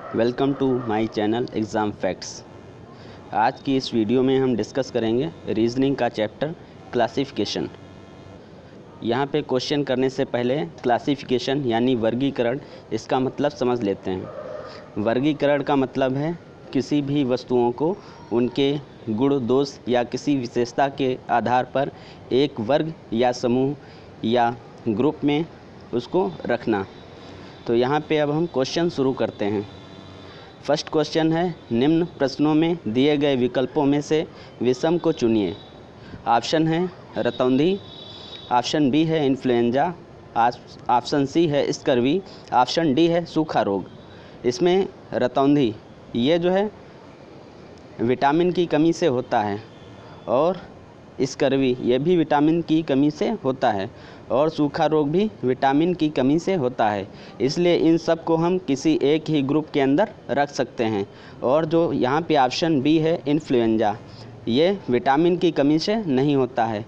Welcome to my channel exam facts. आज की इस वीडियो में हम डिस्कस करेंगे रीजनिंग का चैप्टर क्लासिफिकेशन। यहाँ पे क्वेश्चन करने से पहले क्लासिफिकेशन यानी वर्गीकरण, इसका मतलब समझ लेते हैं। वर्गीकरण का मतलब है किसी भी वस्तुओं को उनके गुण, दोष या किसी विशेषता के आधार पर एक वर्ग या समूह या ग्रुप में उसको रखना। तो यहाँ पे अब हम क्वेश्चन शुरू करते हैं। फर्स्ट क्वेश्चन है, निम्न प्रश्नों में दिए गए विकल्पों में से विषम को चुनिए। ऑप्शन है रतौंधी, ऑप्शन बी है इन्फ्लुएंजा, ऑप्शन सी है स्कर्वी, ऑप्शन डी है सूखा रोग। इसमें रतौंधी ये जो है विटामिन की कमी से होता है, और स्कर्वी ये भी विटामिन की कमी से होता है, और सूखा रोग भी विटामिन की कमी से होता है। इसलिए इन सब को हम किसी एक ही ग्रुप के अंदर रख सकते हैं। और जो यहाँ पे ऑप्शन बी है इन्फ्लुएंजा, ये विटामिन की कमी से नहीं होता है।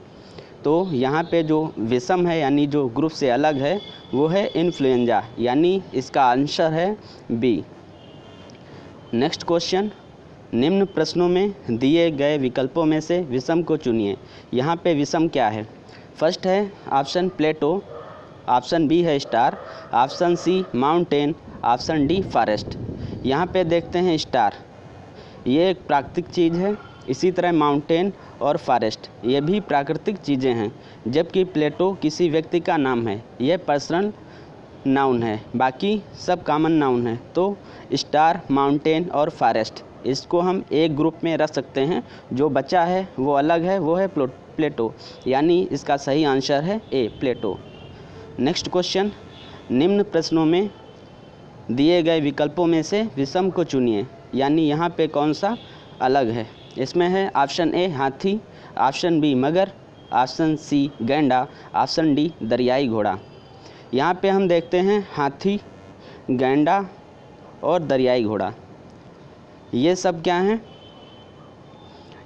तो यहाँ पे जो विषम है यानी जो ग्रुप से अलग है वो है इन्फ्लुएंजा, यानी इसका आंसर है बी। नेक्स्ट क्वेश्चन, निम्न प्रश्नों में दिए गए विकल्पों में से विषम को चुनिए। यहाँ पे विषम क्या है? फर्स्ट है ऑप्शन प्लेटो, ऑप्शन बी है star, option C mountain, option D forest. यहाँ पे देखते हैं स्टार, ये एक प्राकृतिक चीज़ है। इसी तरह माउंटेन और फॉरेस्ट ये भी प्राकृतिक चीज़ें हैं, जबकि प्लेटो किसी व्यक्ति का नाम है, यह पर्सनल नाउन है। बाकी सब कॉमन नाउन है। तो स्टार, माउंटेन और फॉरेस्ट इसको हम एक ग्रुप में रख सकते हैं। जो बचा है वो अलग है, वो है प्लेटो, यानी इसका सही आंसर है ए, प्लेटो। नेक्स्ट क्वेश्चन, निम्न प्रश्नों में दिए गए विकल्पों में से विषम को चुनिए। यानी यहाँ पे कौन सा अलग है? इसमें है ऑप्शन ए हाथी, ऑप्शन बी मगर, ऑप्शन सी गैंडा, ऑप्शन डी दरियाई घोड़ा। यहाँ पे हम देखते हैं हाथी, गैंडा और दरियाई घोड़ा, ये सब क्या हैं?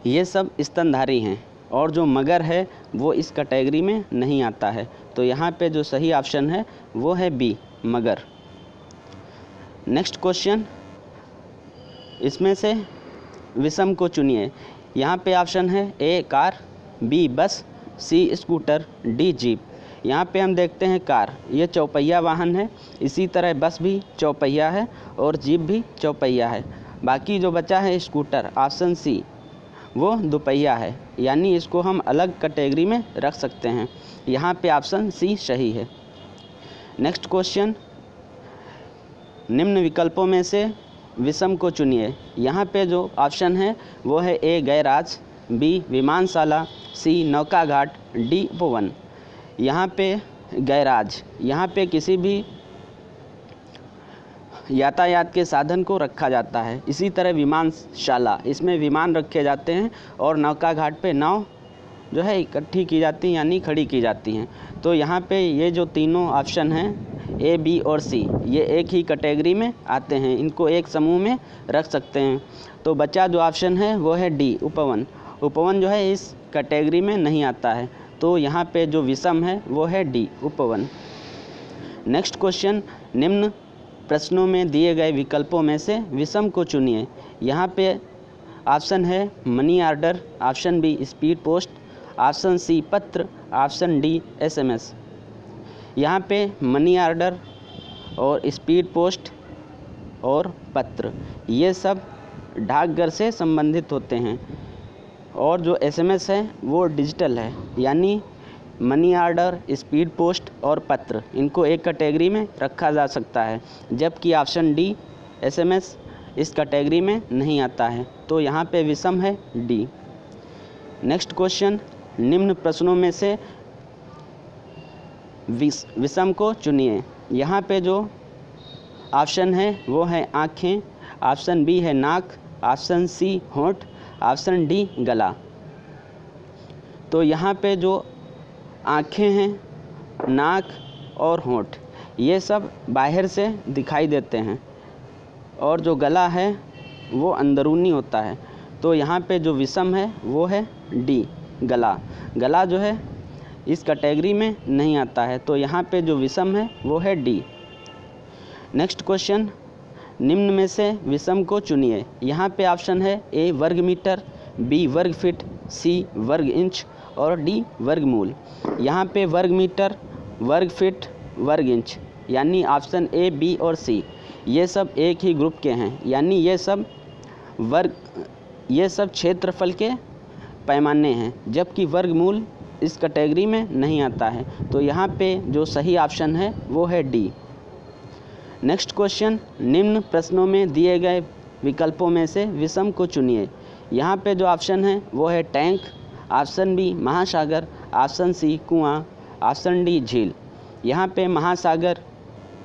ये सब स्तनधारी हैं, और जो मगर है वो इस कैटेगरी में नहीं आता है। तो यहाँ पे जो सही ऑप्शन है वो है बी, मगर। नेक्स्ट क्वेश्चन, इसमें से विषम को चुनिए। यहाँ पे ऑप्शन है ए कार, बी बस, सी स्कूटर, डी जीप। यहाँ पे हम देखते हैं कार ये चौपहिया वाहन है, इसी तरह बस भी चौपहिया है और जीप भी चौपहिया है। बाकी जो बचा है स्कूटर, ऑप्शन सी, वो दुपहिया है, यानी इसको हम अलग कैटेगरी में रख सकते हैं। यहाँ पे ऑप्शन सी सही है। नेक्स्ट क्वेश्चन, निम्न विकल्पों में से विषम को चुनिए। यहाँ पे जो ऑप्शन है वो है ए गैराज, बी विमानशाला, सी नौका घाट, डी उपवन। यहाँ पे गैराज, यहाँ पे किसी भी यातायात के साधन को रखा जाता है। इसी तरह विमानशाला, इसमें विमान रखे जाते हैं, और नौका घाट पे नाव जो है इकट्ठी की जाती हैं, यानी खड़ी की जाती हैं। तो यहाँ पे ये जो तीनों ऑप्शन हैं ए, बी और सी, ये एक ही कैटेगरी में आते हैं, इनको एक समूह में रख सकते हैं। तो बचा जो ऑप्शन है वो है डी, उपवन। उपवन जो है इस कैटेगरी में नहीं आता है। तो यहाँ पे जो विषम है वो है डी, उपवन। नेक्स्ट क्वेश्चन, निम्न प्रश्नों में दिए गए विकल्पों में से विषम को चुनिए। यहाँ पे ऑप्शन है money order, option B speed post, option C पत्र, ऑप्शन डी एसएमएस। यहाँ पे मनी ऑर्डर और स्पीड पोस्ट और पत्र ये सब डाकघर से संबंधित होते हैं, और जो एसएमएस है वो डिजिटल है। यानी मनी ऑर्डर, स्पीड पोस्ट और पत्र इनको एक कैटेगरी में रखा जा सकता है, जबकि ऑप्शन डी एसएमएस इस कैटेगरी में नहीं आता है। तो यहाँ पे विषम है डी। नेक्स्ट क्वेश्चन, निम्न प्रश्नों में से विषम को चुनिए। यहाँ पे जो ऑप्शन है वो है आँखें, ऑप्शन बी है नाक, ऑप्शन सी होंठ, ऑप्शन डी गला। तो यहाँ पे जो आँखें हैं, नाक और होंठ ये सब बाहर से दिखाई देते हैं, और जो गला है वो अंदरूनी होता है। तो यहाँ पे जो विषम है वो है डी, गला। गला जो है इस कैटेगरी में नहीं आता है। तो यहाँ पे जो विषम है वो है डी। नेक्स्ट क्वेश्चन, निम्न में से विषम को चुनिए। यहाँ पे ऑप्शन है ए वर्ग मीटर, बी वर्ग फीट, सी वर्ग इंच और डी वर्गमूल। यहाँ पे वर्ग मीटर, वर्ग फीट, वर्ग इंच यानी ऑप्शन ए, बी और सी ये सब एक ही ग्रुप के हैं, यानी ये सब क्षेत्रफल के पैमाने हैं, जबकि वर्गमूल इस कैटेगरी में नहीं आता है। तो यहाँ पे जो सही ऑप्शन है वो है डी। नेक्स्ट क्वेश्चन, निम्न प्रश्नों में दिए गए विकल्पों में से विषम को चुनिए। यहाँ पे जो ऑप्शन है वो है टैंक, ऑप्शन बी महासागर, ऑप्शन सी कुआं, ऑप्शन डी झील। यहाँ पे महासागर,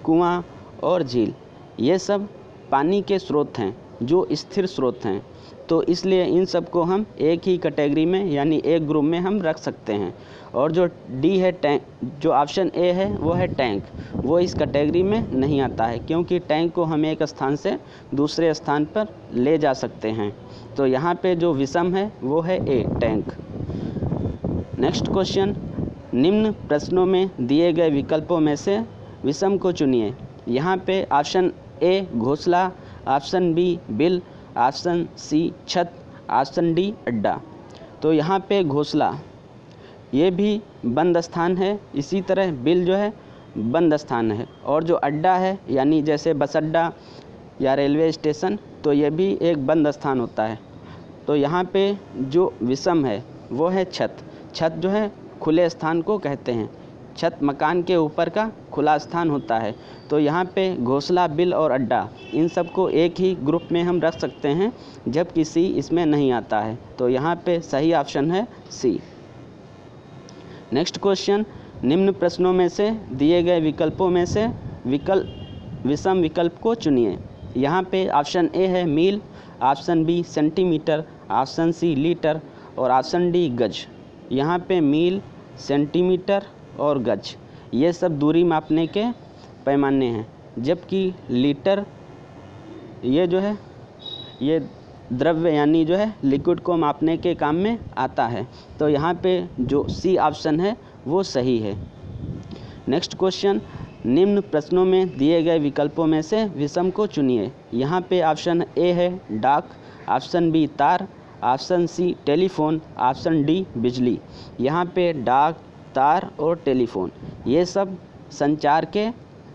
कुआं और झील ये सब पानी के स्रोत हैं जो स्थिर स्रोत हैं, तो इसलिए इन सब को हम एक ही कैटेगरी में यानी एक ग्रुप में हम रख सकते हैं। और जो डी है टैंक, जो ऑप्शन ए है वो है टैंक, वो इस कैटेगरी में नहीं आता है क्योंकि टैंक को हम एक स्थान से दूसरे स्थान पर ले जा सकते हैं। तो यहाँ पे जो विषम है वो है ए टैंक। नेक्स्ट क्वेश्चन, निम्न प्रश्नों में दिए गए विकल्पों में से विषम को चुनिए। यहाँ पे ऑप्शन ए घोंसला, option B bill, option C छत, ऑप्शन डी अड्डा। तो यहाँ पे घोंसला ये भी बंद स्थान है, इसी तरह बिल जो है बंद स्थान है, और जो अड्डा है यानी जैसे बस अड्डा या रेलवे स्टेशन तो ये भी एक बंद स्थान होता है। तो यहाँ पे जो विषम है वो है छत। छत जो है खुले स्थान को कहते हैं, छत मकान के ऊपर का खुला स्थान होता है। तो यहाँ पे घोंसला, बिल और अड्डा इन सब को एक ही ग्रुप में हम रख सकते हैं, जबकि सी इसमें नहीं आता है। तो यहाँ पे सही ऑप्शन है सी। नेक्स्ट क्वेश्चन, निम्न प्रश्नों में से दिए गए विकल्पों में से विषम विकल्प को चुनिए। यहाँ पे ऑप्शन ए है mile, option B centimetre, option C litre और ऑप्शन डी गज। यहाँ पे मील, सेंटीमीटर और गज ये सब दूरी मापने के पैमाने हैं, जबकि लीटर ये जो है ये द्रव्य यानी जो है लिक्विड को मापने के काम में आता है। तो यहाँ पे जो सी ऑप्शन है वो सही है। नेक्स्ट क्वेश्चन, निम्न प्रश्नों में दिए गए विकल्पों में से विषम को चुनिए। यहाँ पे ऑप्शन ए है डाक, ऑप्शन बी तार, option C telephone, option D बिजली। यहाँ पे डाक, तार और टेलीफोन ये सब संचार के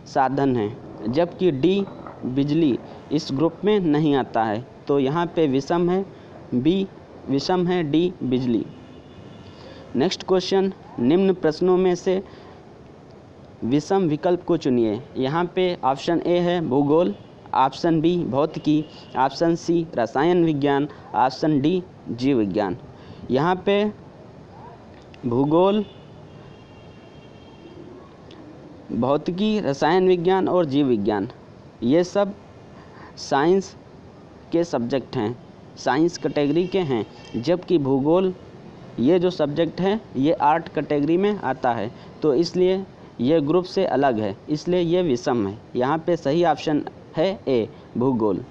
साधन हैं, जबकि डी बिजली इस ग्रुप में नहीं आता है। तो यहाँ पे विषम है बी, विषम है डी बिजली। नेक्स्ट क्वेश्चन, निम्न प्रश्नों में से विषम विकल्प को चुनिए। यहाँ पे ऑप्शन ए है भूगोल, ऑप्शन बी भौतिकी, ऑप्शन सी रसायन विज्ञान, ऑप्शन डी जीव विज्ञान। यहाँ पे भूगोल, भौतिकी, रसायन विज्ञान और जीव विज्ञान ये सब साइंस के सब्जेक्ट हैं, साइंस कैटेगरी के हैं, जबकि भूगोल ये जो सब्जेक्ट है ये आर्ट कैटेगरी में आता है। तो इसलिए ये ग्रुप से अलग है, इसलिए ये विषम है। यहाँ पे सही ऑप्शन है ए भूगोल।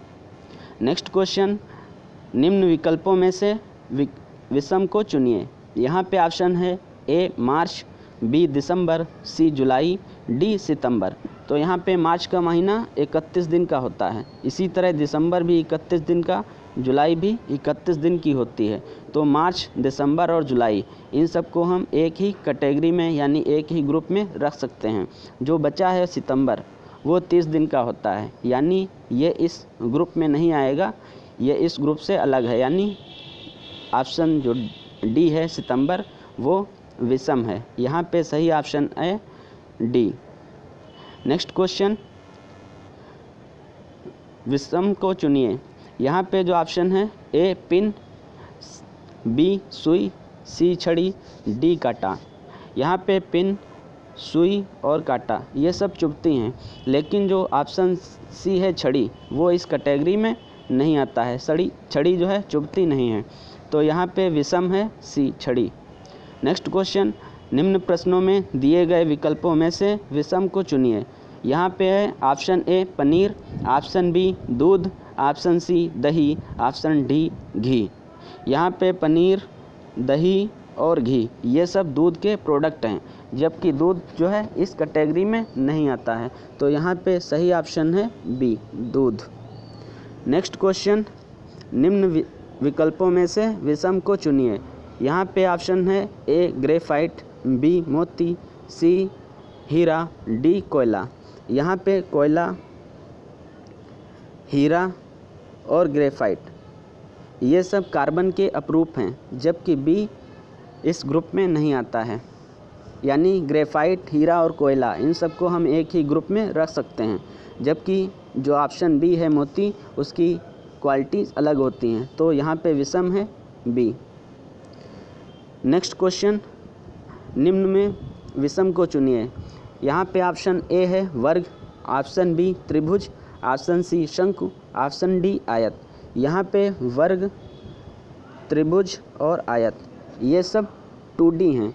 नेक्स्ट क्वेश्चन, निम्न विकल्पों में से विषम को चुनिए। यहाँ पे ऑप्शन है ए मार्च, बी दिसंबर, सी जुलाई, डी सितंबर। तो यहाँ पे मार्च का महीना 31 दिन का होता है, इसी तरह दिसंबर भी 31 दिन का, जुलाई भी 31 दिन की होती है। तो मार्च, दिसंबर और जुलाई इन सब को हम एक ही कैटेगरी में यानी एक ही ग्रुप में रख सकते हैं। जो बचा है सितंबर वो 30 दिन का होता है, यानी ये इस ग्रुप में नहीं आएगा, ये इस ग्रुप से अलग है, यानी ऑप्शन जो डी है सितंबर वो विषम है। यहाँ पे सही ऑप्शन है डी। नेक्स्ट क्वेश्चन, विषम को चुनिए। यहाँ पे जो ऑप्शन है ए पिन, बी सुई, सी छड़ी, डी कांटा। यहाँ पे पिन, सुई और कांटा ये सब चुभती हैं, लेकिन जो ऑप्शन सी है छड़ी वो इस कैटेगरी में नहीं आता है। छड़ी जो है चुभती नहीं है, तो यहाँ पे विषम है सी छड़ी। नेक्स्ट क्वेश्चन, निम्न प्रश्नों में दिए गए विकल्पों में से विषम को चुनिए। यहाँ पे है ऑप्शन ए पनीर, ऑप्शन बी दूध, ऑप्शन सी दही, ऑप्शन डी घी। यहाँ पे पनीर, दही और घी ये सब दूध के प्रोडक्ट हैं, जबकि दूध जो है इस कैटेगरी में नहीं आता है। तो यहाँ पे सही ऑप्शन है बी, दूध। नेक्स्ट क्वेश्चन, निम्न विकल्पों में से विषम को चुनिए। यहाँ पे ऑप्शन है ए ग्रेफाइट, बी मोती, सी हीरा, डी कोयला। यहाँ पे कोयला, हीरा और ग्रेफाइट ये सब कार्बन के अपरूप हैं, जबकि बी इस ग्रुप में नहीं आता है। यानी ग्रेफाइट, हीरा और कोयला इन सबको हम एक ही ग्रुप में रख सकते हैं, जबकि जो ऑप्शन बी है मोती, उसकी क्वालिटीज़ अलग होती हैं। तो यहाँ पे विषम है बी। नेक्स्ट क्वेश्चन, निम्न में विषम को चुनिए। यहाँ पे ऑप्शन ए है वर्ग, ऑप्शन बी त्रिभुज, ऑप्शन सी शंकु, ऑप्शन डी आयत। यहाँ पे वर्ग, त्रिभुज और आयत ये सब 2D हैं,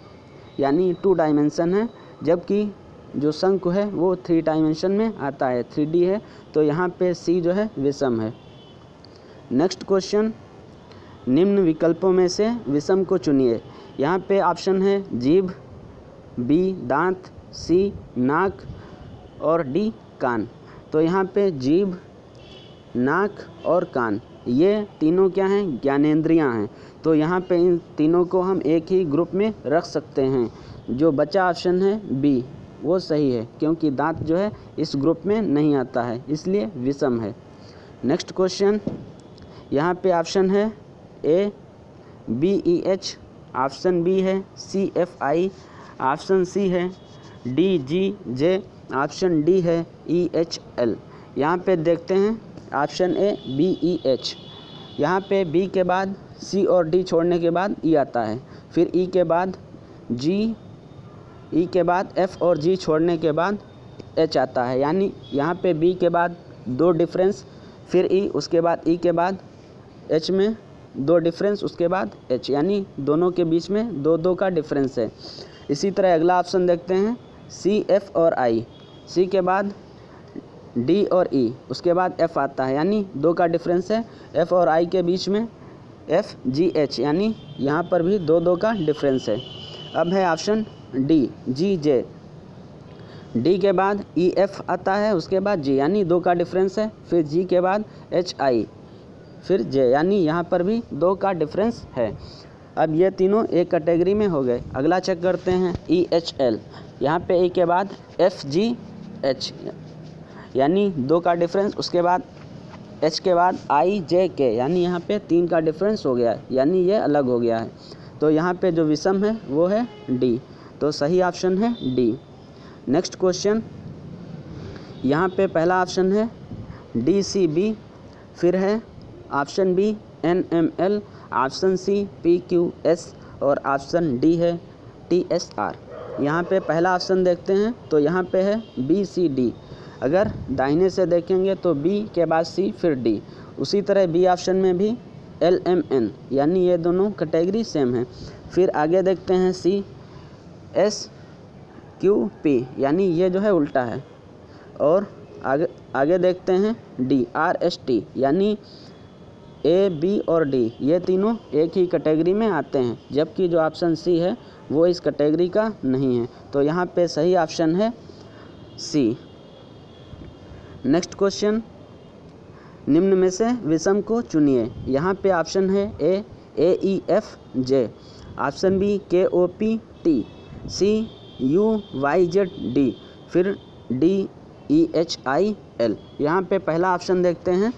यानी 2 डायमेंशन है, जबकि जो शंकु है वो 3 डायमेंशन में आता है, 3D है। तो यहाँ पे सी जो है विषम है। नेक्स्ट क्वेश्चन, निम्न विकल्पों में से विषम को चुनिए। यहाँ पे ऑप्शन है जीभ, बी दांत, सी नाक और डी कान। तो यहाँ पे जीभ, नाक और कान ये तीनों क्या हैं, ज्ञानेंद्रियाँ हैं। तो यहाँ पे इन तीनों को हम एक ही ग्रुप में रख सकते हैं। जो बचा ऑप्शन है बी वो सही है, क्योंकि दांत जो है इस ग्रुप में नहीं आता है, इसलिए विषम है। नेक्स्ट क्वेश्चन, यहाँ पे ऑप्शन है ए BEH, ऑप्शन बी है CFI, ऑप्शन सी है DGJ, ऑप्शन डी है EHL। यहाँ पे देखते हैं ऑप्शन ए BEH। यहाँ पे बी के बाद सी और डी छोड़ने के बाद ई आता है, फिर ई के बाद जी, ई के बाद एफ और जी छोड़ने के बाद एच आता है। यानी यहाँ पे बी के बाद 2 डिफरेंस, फिर ई, उसके बाद ई के बाद एच में 2 डिफरेंस, उसके बाद एच, यानी दोनों के बीच में 2-2 का डिफरेंस है। इसी तरह अगला ऑप्शन देखते हैं सी, एफ और आई। सी के बाद डी और ई, उसके बाद एफ आता है, यानी 2 का डिफरेंस है। एफ और आई के बीच में एफ, जी, एच, यानी यहाँ पर भी 2-2 का डिफरेंस है। अब है ऑप्शन डी, जी, जे। डी के बाद ई, एफ आता है, उसके बाद जी, यानी 2 का डिफरेंस है। फिर जी के बाद एच, आई, फिर जे, यानी यहाँ पर भी 2 का डिफरेंस है। अब ये तीनों एक कैटेगरी में हो गए। अगला चेक करते हैं EHL। यहाँ पे ई के बाद एफ, जी, एच, यानी 2 का डिफरेंस, उसके बाद एच के बाद आई, जे, के, यानी यहाँ पे 3 का डिफरेंस हो गया है, यानी ये अलग हो गया है। तो यहाँ पे जो विषम है वो है डी। तो सही ऑप्शन है डी। नेक्स्ट क्वेश्चन, यहाँ पे पहला ऑप्शन है DCB, फिर है option B NML, option C PQS और ऑप्शन डी है TSR। यहाँ पे पहला ऑप्शन देखते हैं, तो यहाँ पे है BCD। अगर दाहिने से देखेंगे तो B के बाद C फिर D। उसी तरह बी ऑप्शन में भी LMN, यानी ये दोनों कैटेगरी सेम है। फिर आगे देखते हैं CSQP, यानी ये जो है उल्टा है। और आगे देखते हैं DRST, यानी A, B और D ये तीनों एक ही कैटेगरी में आते हैं, जबकि जो ऑप्शन सी है वो इस कैटेगरी का नहीं है। तो यहाँ पे सही ऑप्शन है सी। नेक्स्ट क्वेश्चन, निम्न में से विषम को चुनिए। यहाँ पे ऑप्शन है ए AEFJ, ऑप्शन बी KOPT, सी UYZD, फिर D EHIL। यहाँ पे पहला ऑप्शन देखते हैं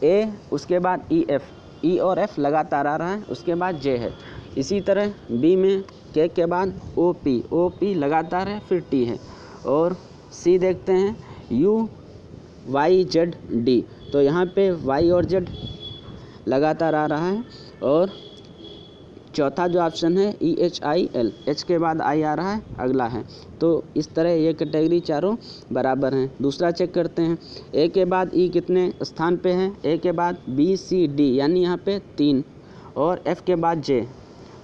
ए, उसके बाद EF, E और F लगातार आ रहा है, उसके बाद J है। इसी तरह बी में K के बाद OP लगातार है, फिर T है। और C देखते हैं UYZD, तो यहाँ पे Y और Z लगातार आ रहा है। और चौथा जो ऑप्शन है EHIL, H के बाद I आ रहा है, अगला है। तो इस तरह ये कैटेगरी चारों बराबर हैं। दूसरा चेक करते हैं, A के बाद E कितने स्थान पे हैं। A के बाद B, C, D, यानी यहाँ पे 3, और F के बाद J,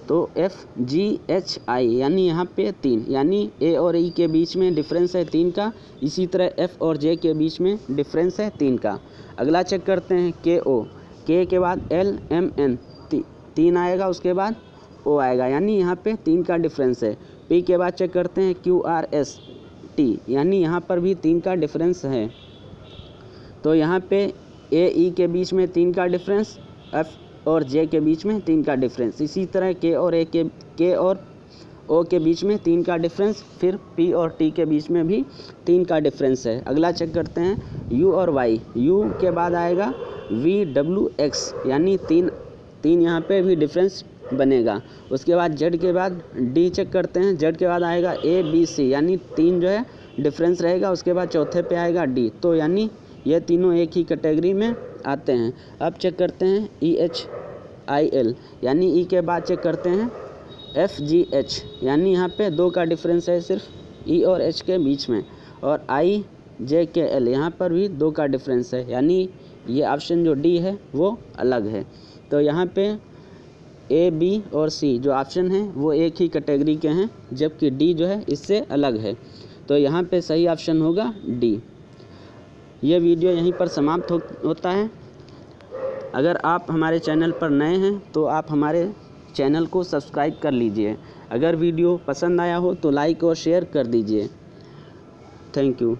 तो F, G, H, I, यानी यहाँ पे 3, यानी A और E के बीच में डिफरेंस है 3 का। इसी तरह F और J के बीच में डिफरेंस है 3 का। अगला चेक करते हैं KO, K के बाद L, M, N, 3 आएगा, उसके बाद ओ आएगा, यानी यहाँ पे 3 का डिफरेंस है। पी के बाद चेक करते हैं QRS T, यानी यहाँ पर भी 3 का डिफरेंस है। तो यहाँ पे AE के बीच में 3 का डिफरेंस, F और J के बीच में 3 का डिफरेंस। इसी तरह K और O के बीच में 3 का डिफरेंस, फिर P और T के बीच में भी 3 का डिफरेंस है। अगला चेक करते हैं U और Y। U के बाद आएगा VWX, यानी 3 यहाँ पे भी डिफरेंस बनेगा। उसके बाद Z के बाद D चेक करते हैं। Z के बाद आएगा ABC, यानी 3 जो है डिफरेंस रहेगा। उसके बाद चौथे पे आएगा D, तो यानी ये तीनों एक ही कैटेगरी में आते हैं। अब चेक करते हैं EHIL, यानी E के बाद चेक करते हैं FGH, यानी यहाँ पे 2 का डिफरेंस है सिर्फ E और H के बीच में। और IJKL, यहाँ पर भी 2 का डिफरेंस है, यानी ये ऑप्शन जो D है वो अलग है। तो यहाँ पे A, B और C जो ऑप्शन हैं वो एक ही कैटेगरी के हैं, जबकि D जो है इससे अलग है। तो यहाँ पे सही ऑप्शन होगा D। ये वीडियो यहीं पर समाप्त होता है। अगर आप हमारे चैनल पर नए हैं तो आप हमारे चैनल को सब्सक्राइब कर लीजिए। अगर वीडियो पसंद आया हो तो लाइक और शेयर कर दीजिए। Thank you.